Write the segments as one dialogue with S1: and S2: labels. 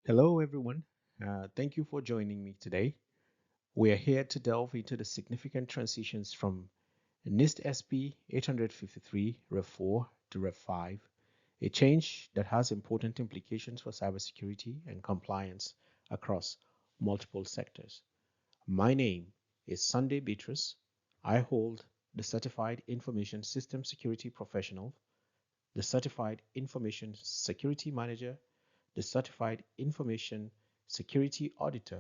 S1: Hello, everyone. Thank you for joining me today. We are here to delve into the significant transitions from NIST SP 853 Rev 4 to Rev 5, a change that has important implications for cybersecurity and compliance across multiple sectors. My name is Sunday Beatrice. I hold the Certified Information System Security Professional, the Certified Information Security Manager, the Certified Information Security Auditor,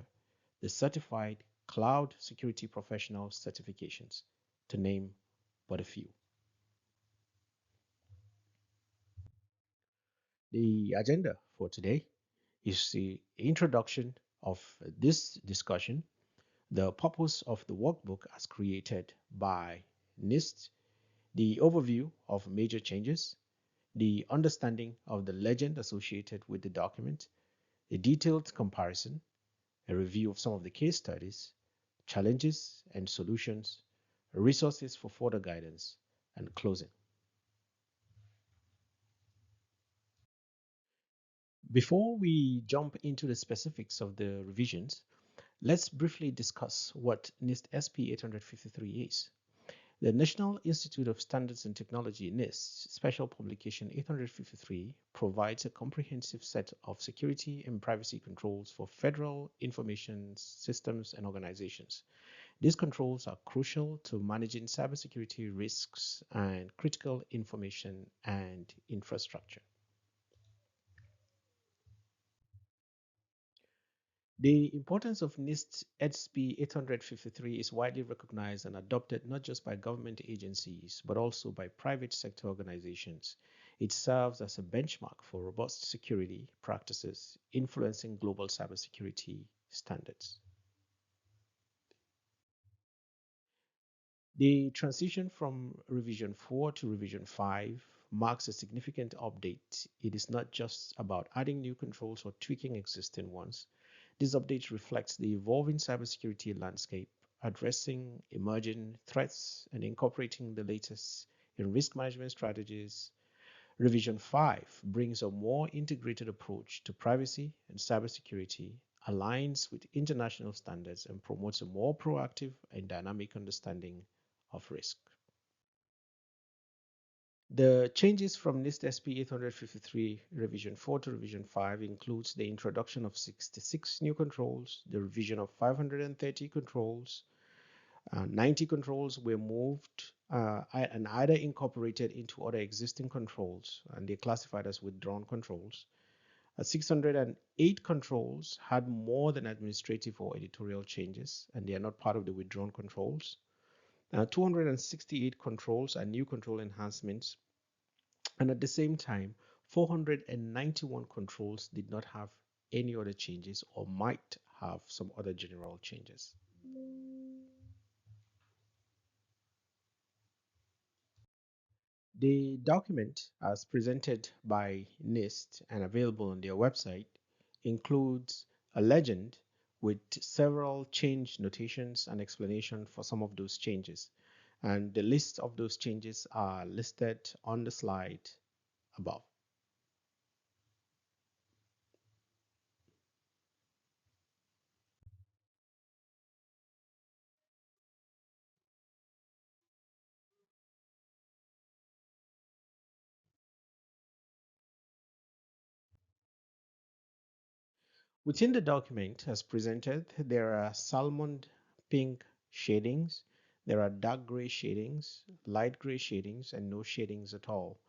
S1: the Certified Cloud Security Professional certifications, to name but a few. The agenda for today is the introduction of this discussion, the purpose of the workbook as created by NIST, the overview of major changes, the understanding of the legend associated with the document, a detailed comparison, a review of some of the case studies, challenges and solutions, resources for further guidance, and closing. Before we jump into the specifics of the revisions, let's briefly discuss what NIST SP 853 is. The National Institute of Standards and Technology (NIST) Special Publication 853 provides a comprehensive set of security and privacy controls for federal information systems and organizations. These controls are crucial to managing cybersecurity risks and critical information and infrastructure. The importance of NIST SP 853 is widely recognized and adopted not just by government agencies, but also by private sector organizations. It serves as a benchmark for robust security practices influencing global cybersecurity standards. The transition from revision 4 to revision 5 marks a significant update. It is not just about adding new controls or tweaking existing ones. This update reflects the evolving cybersecurity landscape, addressing emerging threats and incorporating the latest in risk management strategies. Revision 5 brings a more integrated approach to privacy and cybersecurity, aligns with international standards, and promotes a more proactive and dynamic understanding of risk. The changes from NIST SP 853 Revision 4 to Revision 5 includes the introduction of 66 new controls, the revision of 530 controls, 90 controls were moved and either incorporated into other existing controls, and they're classified as withdrawn controls. 608 controls had more than administrative or editorial changes, and they are not part of the withdrawn controls. 268 controls are new control enhancements, and at the same time, 491 controls did not have any other changes or might have some other general changes. The document, as presented by NIST and available on their website, includes a legend with several change notations and explanation for some of those changes. And the list of those changes are listed on the slide above. Within the document as presented, there are salmon pink shadings, there are dark gray shadings, light gray shadings, and no shadings at all.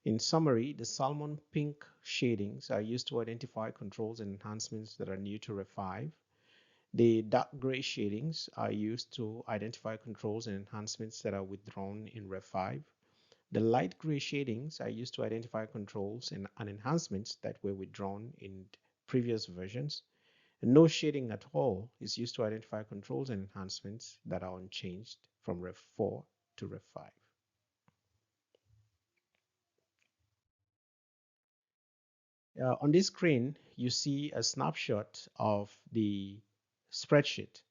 S1: In summary, the salmon pink shadings are used to identify controls and enhancements that are new to Rev 5. The dark gray shadings are used to identify controls and enhancements that are withdrawn in Rev 5. The light gray shadings are used to identify controls and enhancements that were withdrawn in previous versions. And no shading at all is used to identify controls and enhancements that are unchanged from Rev 4 to Rev 5. On this screen, you see a snapshot of the spreadsheet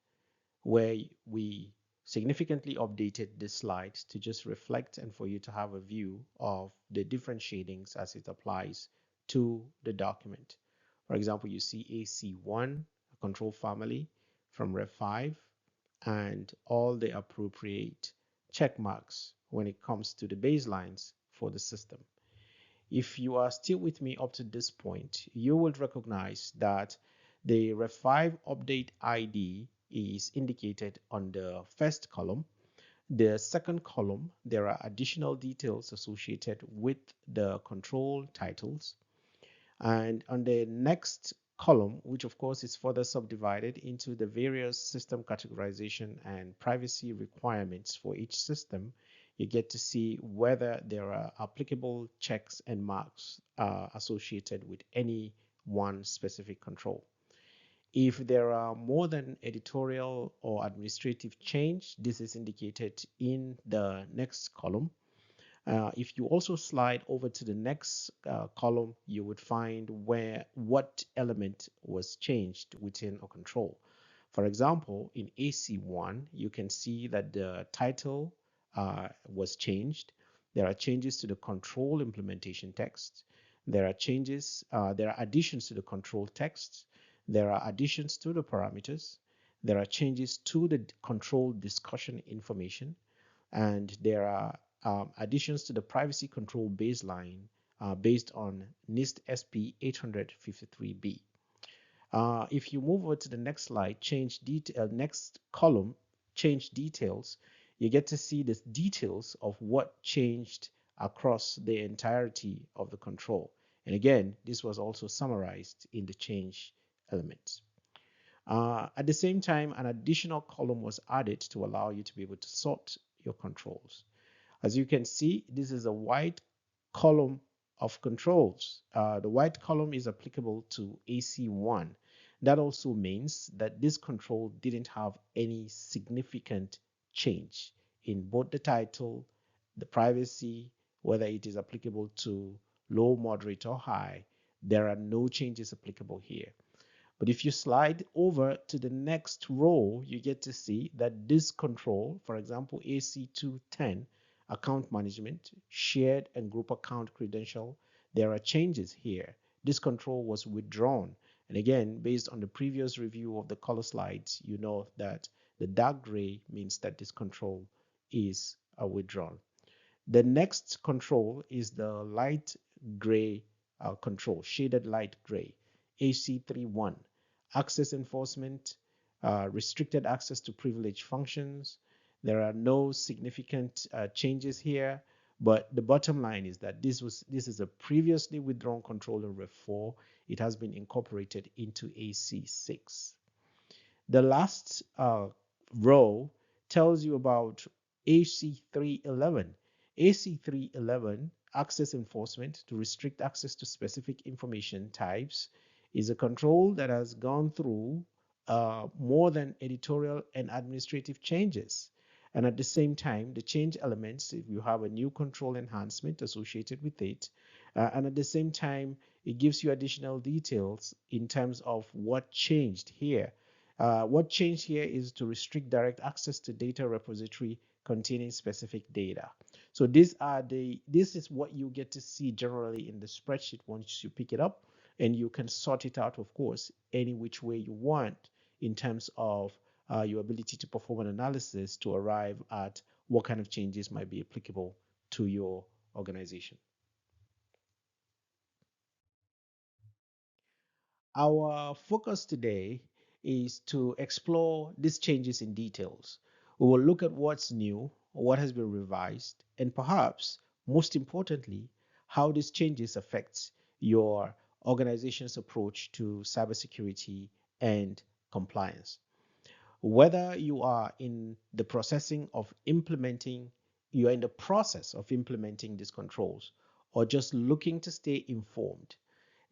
S1: where we significantly updated this slide to just reflect and for you to have a view of the different shadings as it applies to the document. For example, you see AC1, a control family from Rev 5, and all the appropriate check marks when it comes to the baselines for the system. If you are still with me up to this point, you will recognize that the Rev 5 update ID is indicated on the first column. The second column, there are additional details associated with the control titles. And on the next column, which of course is further subdivided into the various system categorization and privacy requirements for each system, you get to see whether there are applicable checks and marks associated with any one specific control. If there are more than editorial or administrative change, this is indicated in the next column. If you also slide over to the next column, you would find what element was changed within a control. For example, in AC1, you can see that the title was changed. There are changes to the control implementation text. There are additions to the control text. There are additions to the parameters. There are changes to the control discussion information. And there are additions to the privacy control baseline based on NIST SP 853B. If you move over to the next slide, next column, change details, you get to see the details of what changed across the entirety of the control. And again, this was also summarized in the change elements. At the same time, an additional column was added to allow you to be able to sort your controls. As you can see, this is a white column of controls. The white column is applicable to AC1. That also means that this control didn't have any significant change in both the title, the privacy, whether it is applicable to low, moderate, or high. There are no changes applicable here. But if you slide over to the next row, you get to see that this control, for example, AC210, account management, shared and group account credential, there are changes here. This control was withdrawn. And again, based on the previous review of the color slides, you know that the dark gray means that this control is withdrawn. The next control is the light gray control, shaded light gray, AC31, access enforcement, restricted access to privileged functions. There are no significant changes here, but the bottom line is that this is a previously withdrawn control in Rev 4. It has been incorporated into AC6. The last row tells you about AC311. AC311, access enforcement to restrict access to specific information types, is a control that has gone through more than editorial and administrative changes. And at the same time, the change elements, if you have a new control enhancement associated with it, and at the same time, it gives you additional details in terms of what changed here. What changed here is to restrict direct access to data repository containing specific data. So this is what you get to see generally in the spreadsheet once you pick it up, and you can sort it out, of course, any which way you want in terms of your ability to perform an analysis to arrive at what kind of changes might be applicable to your organization. Our focus today is to explore these changes in details. We will look at what's new, what has been revised, and perhaps most importantly, how these changes affect your organization's approach to cybersecurity and compliance. Whether you are in the you are in the process of implementing these controls, or just looking to stay informed,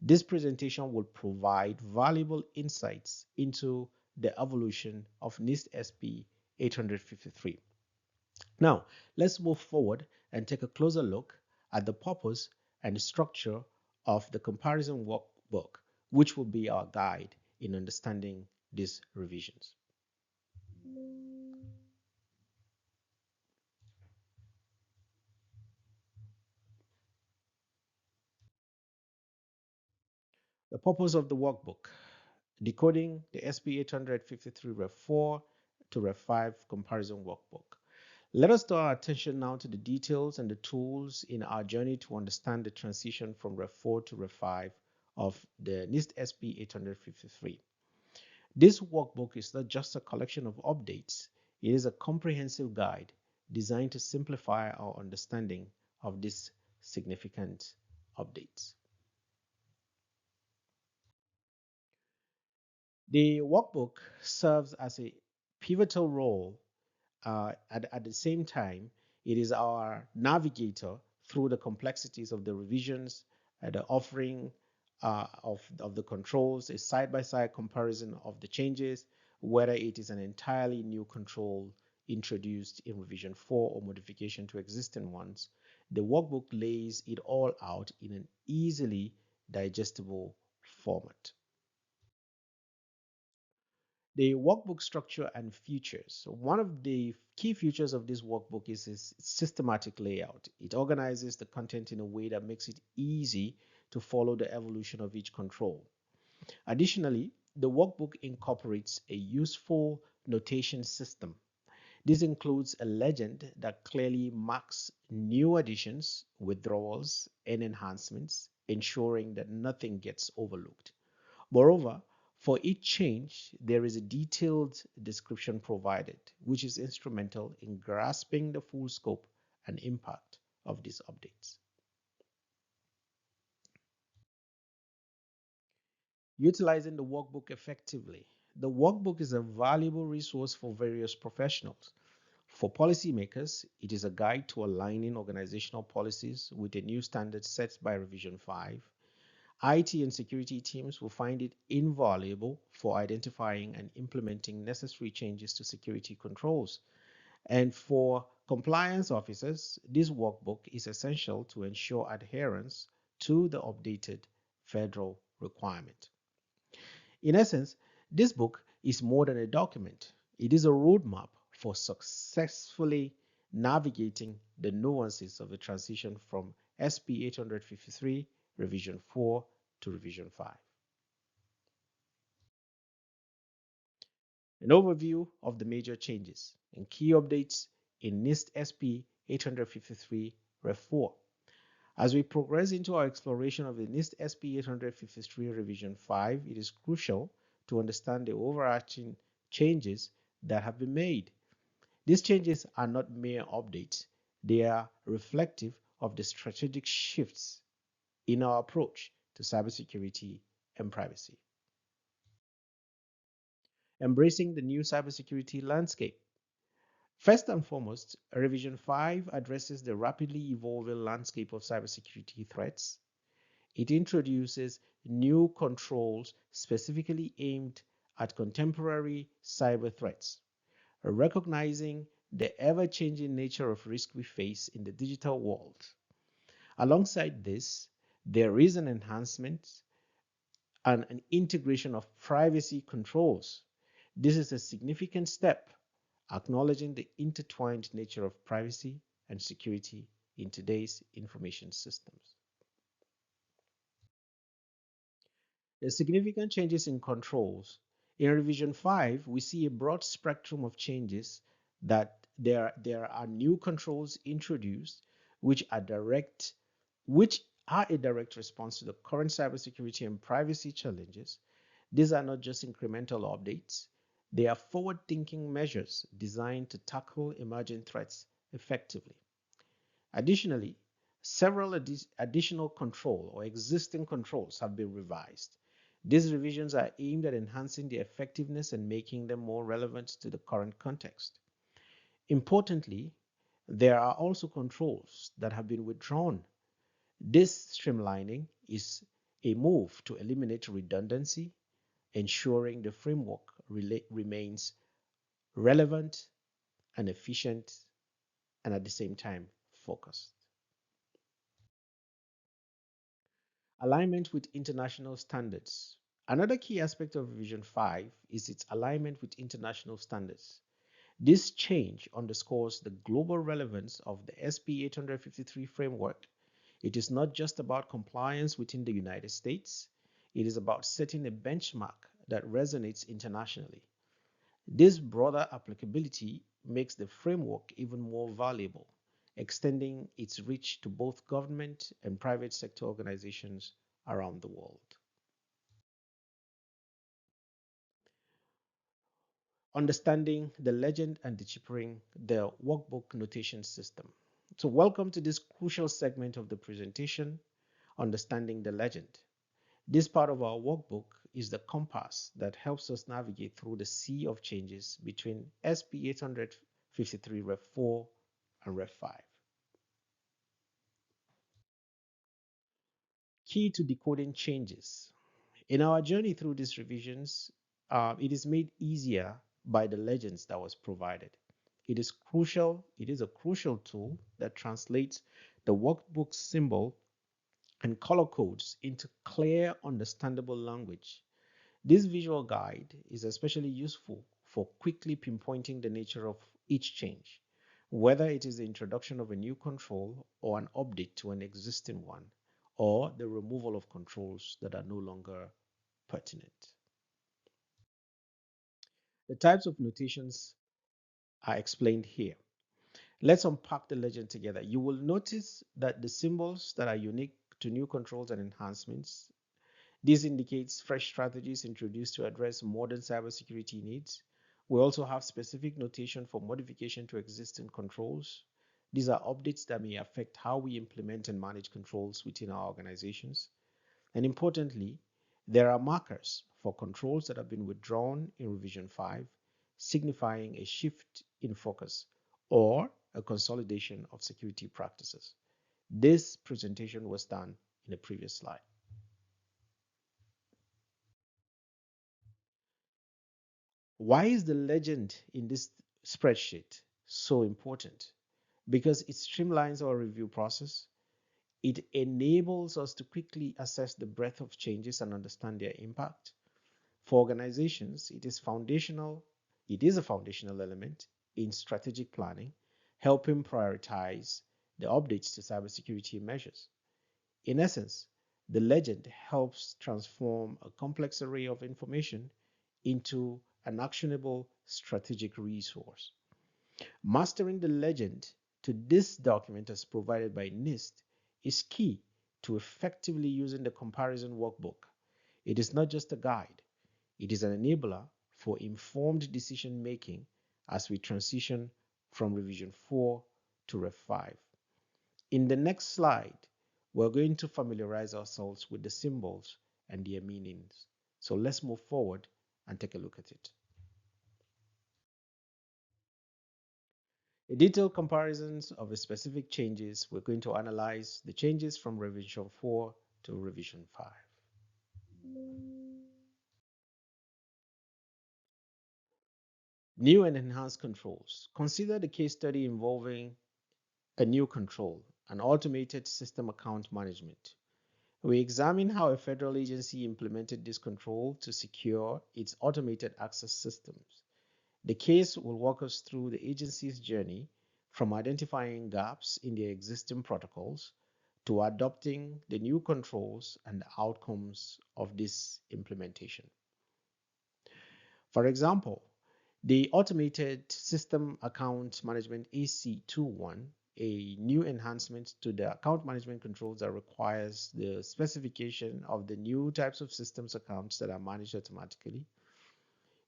S1: this presentation will provide valuable insights into the evolution of NIST SP 853. Now, let's move forward and take a closer look at the purpose and structure of the comparison workbook, which will be our guide in understanding these revisions. The purpose of the workbook: decoding the SP 853 Rev 4 to Rev 5 comparison workbook. Let us turn our attention now to the details and the tools in our journey to understand the transition from Rev 4 to Rev 5 of the NIST SP 853. This workbook is not just a collection of updates, it is a comprehensive guide designed to simplify our understanding of these significant updates. The workbook serves as a pivotal role. At the same time, it is our navigator through the complexities of the revisions, the offering of the controls, a side-by-side comparison of the changes, whether it is an entirely new control introduced in revision 4 or modification to existing ones. The workbook lays it all out in an easily digestible format. The workbook structure and features. So one of the key features of this workbook is its systematic layout. It organizes the content in a way that makes it easy to follow the evolution of each control. Additionally, the workbook incorporates a useful notation system. This includes a legend that clearly marks new additions, withdrawals, and enhancements, ensuring that nothing gets overlooked. Moreover, for each change, there is a detailed description provided, which is instrumental in grasping the full scope and impact of these updates. Utilizing the workbook effectively. The workbook is a valuable resource for various professionals. For policymakers, it is a guide to aligning organizational policies with the new standards set by Revision 5. IT and security teams will find it invaluable for identifying and implementing necessary changes to security controls. And for compliance officers, this workbook is essential to ensure adherence to the updated federal requirement. In essence, this book is more than a document. It is a roadmap for successfully navigating the nuances of the transition from SP 853 Revision 4 to Revision 5. An overview of the major changes and key updates in NIST SP 853 Rev 4. As we progress into our exploration of the NIST SP 853 Revision 5, it is crucial to understand the overarching changes that have been made. These changes are not mere updates, they are reflective of the strategic shifts in our approach to cybersecurity and privacy. Embracing the new cybersecurity landscape. First and foremost, Revision 5 addresses the rapidly evolving landscape of cybersecurity threats. It introduces new controls specifically aimed at contemporary cyber threats, recognizing the ever-changing nature of risk we face in the digital world. Alongside this, there is an enhancement and an integration of privacy controls. This is a significant step, acknowledging the intertwined nature of privacy and security in today's information systems. The significant changes in controls. In Revision 5, we see a broad spectrum of changes that there are new controls introduced which are a direct response to the current cybersecurity and privacy challenges. These are not just incremental updates, they are forward-thinking measures designed to tackle emerging threats effectively. Additionally, several additional control or existing controls have been revised. These revisions are aimed at enhancing their effectiveness and making them more relevant to the current context. Importantly, there are also controls that have been withdrawn. This streamlining is a move to eliminate redundancy, ensuring the framework remains relevant and efficient and at the same time focused. Alignment with international standards. Another key aspect of Revision 5 is its alignment with international standards. This change underscores the global relevance of the SP 853 framework. It is not just about compliance within the United States, It is about setting a benchmark that resonates internationally. This broader applicability makes the framework even more valuable, extending its reach to both government and private sector organizations around the world. Understanding the legend and deciphering the workbook notation system. So welcome to this crucial segment of the presentation, Understanding the Legend. This part of our workbook is the compass that helps us navigate through the sea of changes between SP 853 Rev 4 and Rev 5. Key to decoding changes. In our journey through these revisions, it is made easier by the legends that was provided. It is a crucial tool that translates the workbook symbol and color codes into clear, understandable language. This visual guide is especially useful for quickly pinpointing the nature of each change, whether it is the introduction of a new control or an update to an existing one, or the removal of controls that are no longer pertinent. The types of notations are explained here. Let's unpack the legend together. You will notice that the symbols that are unique to new controls and enhancements. This indicates fresh strategies introduced to address modern cybersecurity needs. We also have specific notation for modification to existing controls. These are updates that may affect how we implement and manage controls within our organizations. And importantly, there are markers for controls that have been withdrawn in revision 5, signifying a shift in focus or a consolidation of security practices. This presentation was done in a previous slide. Why is the legend in this spreadsheet so important? Because it streamlines our review process. It enables us to quickly assess the breadth of changes and understand their impact. For organizations, it is foundational. It is a foundational element in strategic planning, helping prioritize the updates to cybersecurity measures. In essence, the legend helps transform a complex array of information into an actionable strategic resource. Mastering the legend to this document as provided by NIST is key to effectively using the comparison workbook. It is not just a guide, it is an enabler for informed decision making as we transition from revision 4 to Rev 5. In the next slide, we're going to familiarize ourselves with the symbols and their meanings. So let's move forward and take a look at it. A detailed comparisons of the specific changes, we're going to analyze the changes from revision 4 to revision 5. New and enhanced controls. Consider the case study involving a new control, an automated system account management. We examine how a federal agency implemented this control to secure its automated access systems. The case will walk us through the agency's journey from identifying gaps in their existing protocols to adopting the new controls and the outcomes of this implementation. For example, the automated system account management AC21, a new enhancement to the account management controls that requires the specification of the new types of systems accounts that are managed automatically.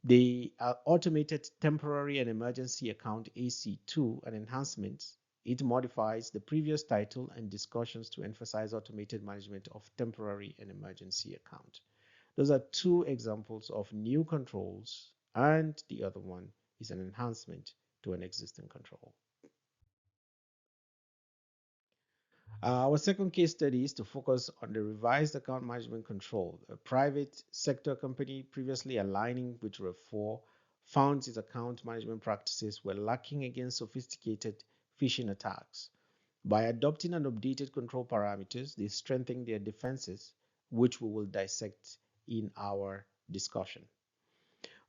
S1: The automated temporary and emergency account AC2, an enhancement. It modifies the previous title and discussions to emphasize automated management of temporary and emergency account. Those are two examples of new controls, and the other one is an enhancement to an existing control. Our second case study is to focus on the revised account management control. A private sector company previously aligning with Rev 4 found its account management practices were lacking against sophisticated phishing attacks. By adopting and updated control parameters, they strengthened their defenses, which we will dissect in our discussion.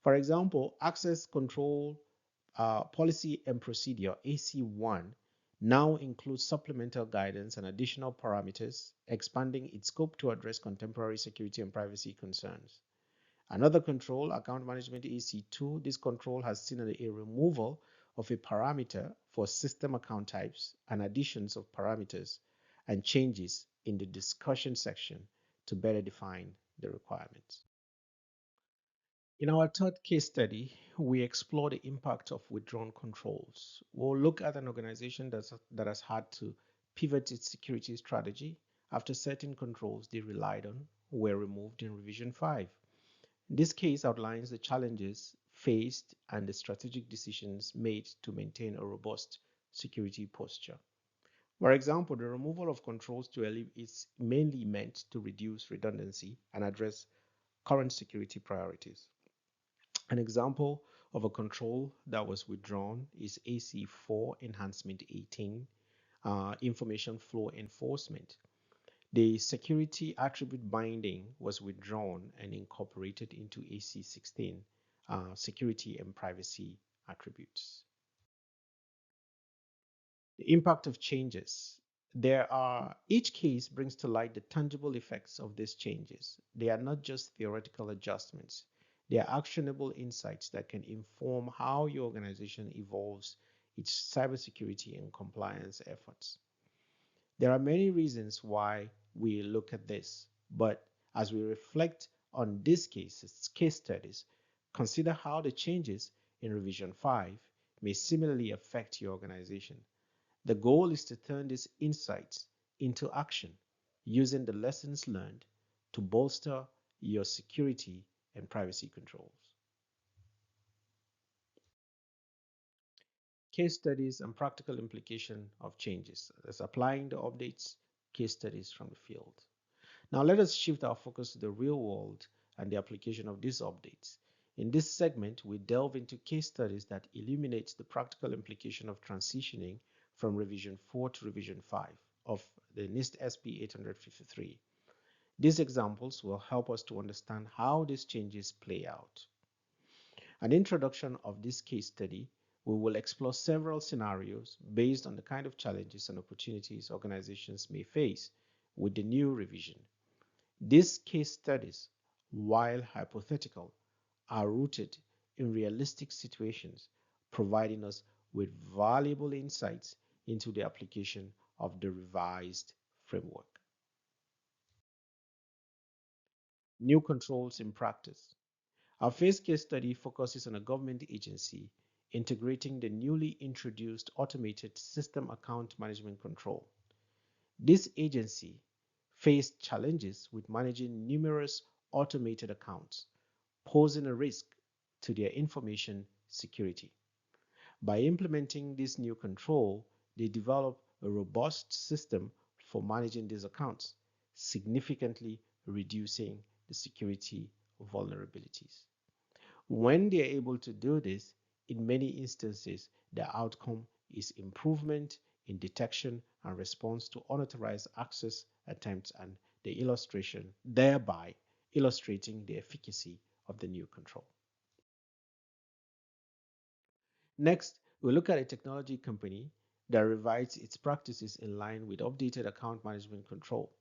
S1: For example, access control policy and procedure AC1 now includes supplemental guidance and additional parameters, expanding its scope to address contemporary security and privacy concerns. Another control, account management AC2, this control has seen a removal of a parameter for system account types and additions of parameters and changes in the discussion section to better define the requirements. In our third case study, we explore the impact of withdrawn controls. We'll look at an organization that has had to pivot its security strategy after certain controls they relied on were removed in revision 5. This case outlines the challenges faced and the strategic decisions made to maintain a robust security posture. For example, the removal of controls to eleve is mainly meant to reduce redundancy and address current security priorities. An example of a control that was withdrawn is AC4 Enhancement 18, Information Flow Enforcement. The security attribute binding was withdrawn and incorporated into AC16, Security and Privacy Attributes. The impact of changes. Each case brings to light the tangible effects of these changes. They are not just theoretical adjustments. They are actionable insights that can inform how your organization evolves its cybersecurity and compliance efforts. There are many reasons why we look at this, but as we reflect on these case studies, consider how the changes in Revision 5 may similarly affect your organization. The goal is to turn these insights into action, using the lessons learned to bolster your security and privacy controls. Case studies and practical implication of changes. That's applying the updates, case studies from the field. Now let us shift our focus to the real world and the application of these updates. In this segment, we delve into case studies that illuminate the practical implication of transitioning from Revision 4 to Revision 5 of the NIST SP 853. These examples will help us to understand how these changes play out. An introduction of this case study, we will explore several scenarios based on the kind of challenges and opportunities organizations may face with the new revision. These case studies, while hypothetical, are rooted in realistic situations, providing us with valuable insights into the application of the revised framework. New controls in practice. Our first case study focuses on a government agency integrating the newly introduced automated system account management control. This agency faced challenges with managing numerous automated accounts, posing a risk to their information security. By implementing this new control, they developed a robust system for managing these accounts, significantly reducing the security vulnerabilities. When they are able to do this, in many instances, the outcome is improvement in detection and response to unauthorized access attempts and the illustration, thereby illustrating the efficacy of the new control. Next, we look at a technology company that revised its practices in line with updated account management control.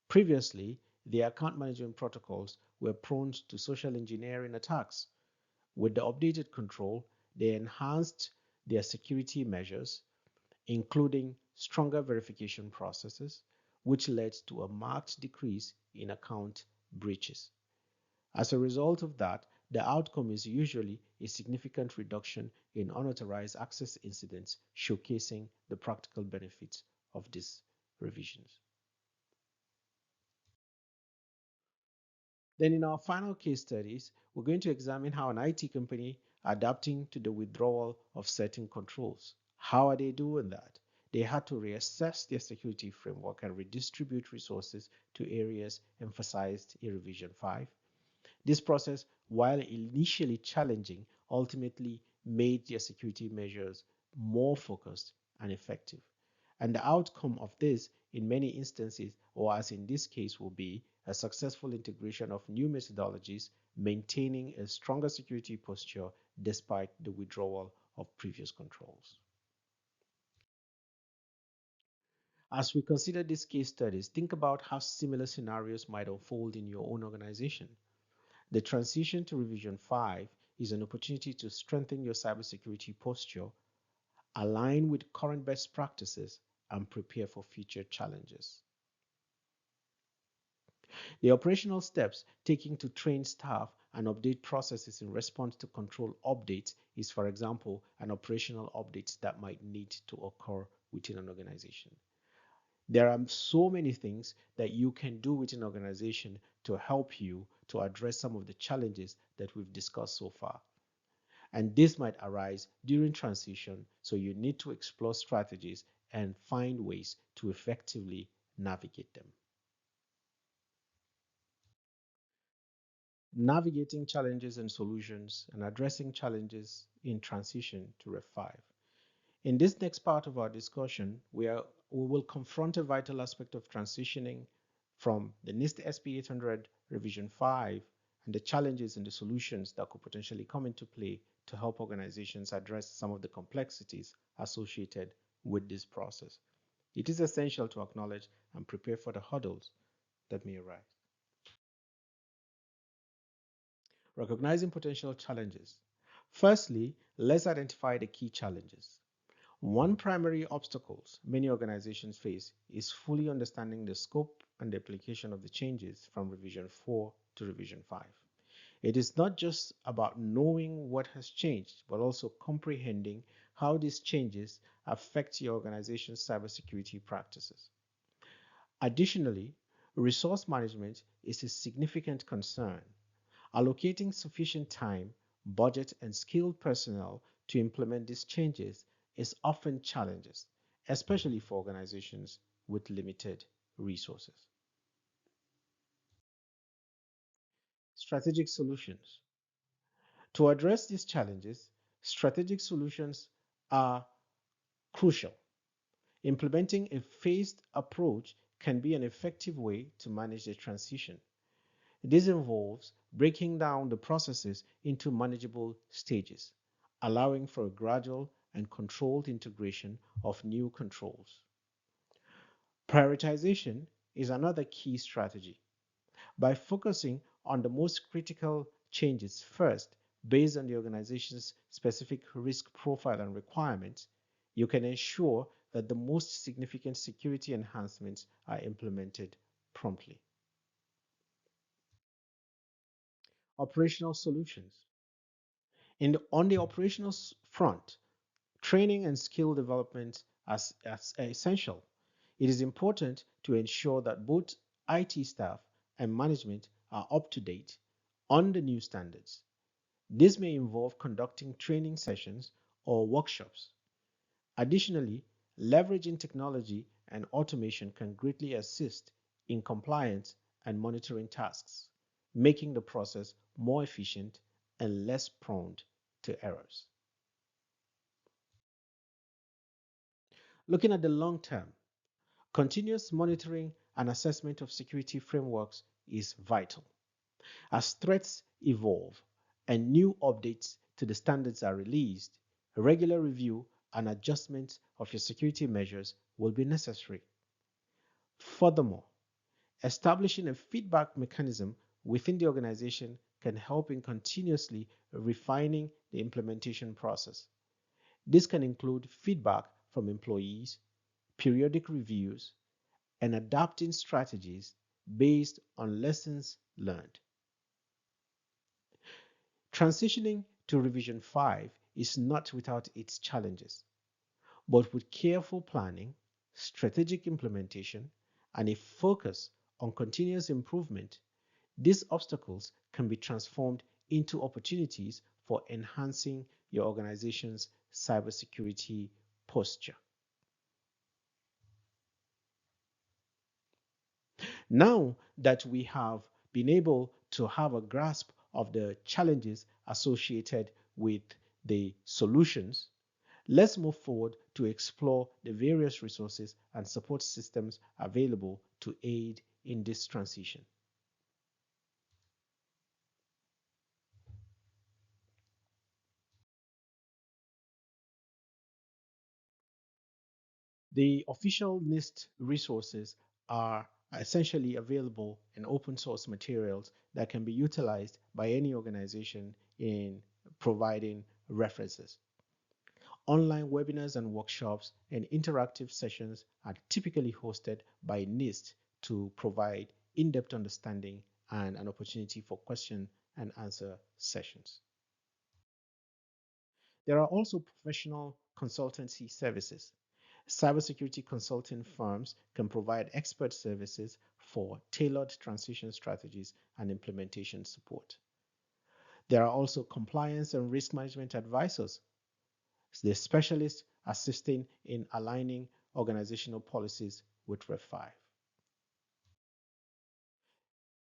S1: Previously, the account management protocols were prone to social engineering attacks. With the updated control, they enhanced their security measures, including stronger verification processes, which led to a marked decrease in account breaches. As a result of that, the outcome is usually a significant reduction in unauthorized access incidents, showcasing the practical benefits of these revisions. Then in our final case studies, we're going to examine how an IT company adapting to the withdrawal of certain controls. How are they doing that? They had to reassess their security framework and redistribute resources to areas emphasized in Revision 5. This process, while initially challenging, ultimately made their security measures more focused and effective. And the outcome of this, in many instances, or as in this case, will be a successful integration of new methodologies, maintaining a stronger security posture despite the withdrawal of previous controls. As we consider these case studies, think about how similar scenarios might unfold in your own organization. The transition to revision 5 is an opportunity to strengthen your cybersecurity posture, align with current best practices, and prepare for future challenges. The operational steps taken to train staff and update processes in response to control updates is, for example, an operational update that might need to occur within an organization. There are so many things that you can do within an organization to help you to address some of the challenges that we've discussed so far. And this might arise during transition, so you need to explore strategies and find ways to effectively navigate them. Navigating challenges and solutions and addressing challenges in transition to Rev 5. In this next part of our discussion, we will confront a vital aspect of transitioning from the NIST SP 800 Revision 5 and the challenges and the solutions that could potentially come into play to help organizations address some of the complexities associated with this process. It is essential to acknowledge and prepare for the hurdles that may arise. Recognizing potential challenges. Firstly, let's identify the key challenges. One primary obstacle many organizations face is fully understanding the scope and the application of the changes from Revision 4 to Revision 5. It is not just about knowing what has changed, but also comprehending how these changes affect your organization's cybersecurity practices. Additionally, resource management is a significant concern. Allocating sufficient time, budget, and skilled personnel to implement these changes is often challenging, especially for organizations with limited resources. Strategic solutions. To address these challenges, strategic solutions are crucial. Implementing a phased approach can be an effective way to manage the transition. This involves breaking down the processes into manageable stages, allowing for a gradual and controlled integration of new controls. Prioritization is another key strategy. By focusing on the most critical changes first, based on the organization's specific risk profile and requirements, you can ensure that the most significant security enhancements are implemented promptly. Operational solutions. On the operational front, training and skill development as essential. It is important to ensure that both IT staff and management are up to date on the new standards. This may involve conducting training sessions or workshops. Additionally, leveraging technology and automation can greatly assist in compliance and monitoring tasks, making the process more efficient and less prone to errors. Looking at the long term, continuous monitoring and assessment of security frameworks is vital. As threats evolve and new updates to the standards are released, regular review and adjustment of your security measures will be necessary. Furthermore, establishing a feedback mechanism within the organization can help in continuously refining the implementation process. This can include feedback from employees, periodic reviews, and adapting strategies based on lessons learned. Transitioning to Revision 5 is not without its challenges, but with careful planning, strategic implementation, and a focus on continuous improvement, these obstacles can be transformed into opportunities for enhancing your organization's cybersecurity posture. Now that we have been able to have a grasp of the challenges associated with the solutions, let's move forward to explore the various resources and support systems available to aid in this transition. The official NIST resources are essentially available in open source materials that can be utilized by any organization in providing references. Online webinars and workshops and interactive sessions are typically hosted by NIST to provide in-depth understanding and an opportunity for question and answer sessions. There are also professional consultancy services. Cybersecurity consulting firms can provide expert services for tailored transition strategies and implementation support. There are also compliance and risk management advisors, the specialists assisting in aligning organizational policies with Rev 5.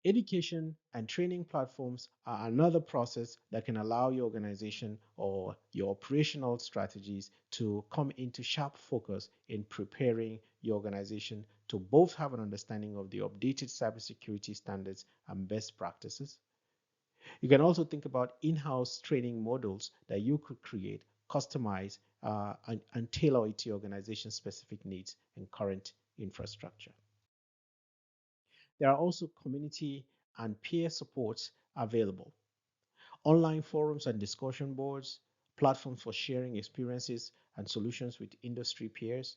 S1: Education and training platforms are another process that can allow your organization or your operational strategies to come into sharp focus in preparing your organization to both have an understanding of the updated cybersecurity standards and best practices. You can also think about in-house training models that you could create, customize, and tailor it to your organization's specific needs and current infrastructure. There are also community and peer supports available. Online forums and discussion boards, platforms for sharing experiences and solutions with industry peers,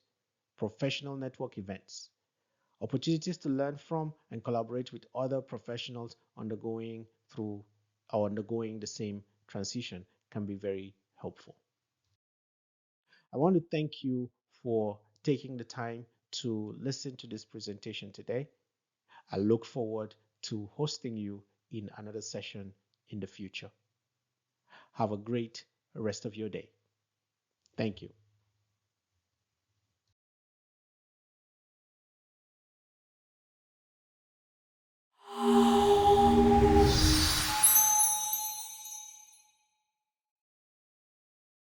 S1: professional network events, opportunities to learn from and collaborate with other professionals undergoing the same transition can be very helpful. I want to thank you for taking the time to listen to this presentation today. I look forward to hosting you in another session in the future. Have a great rest of your day. Thank you.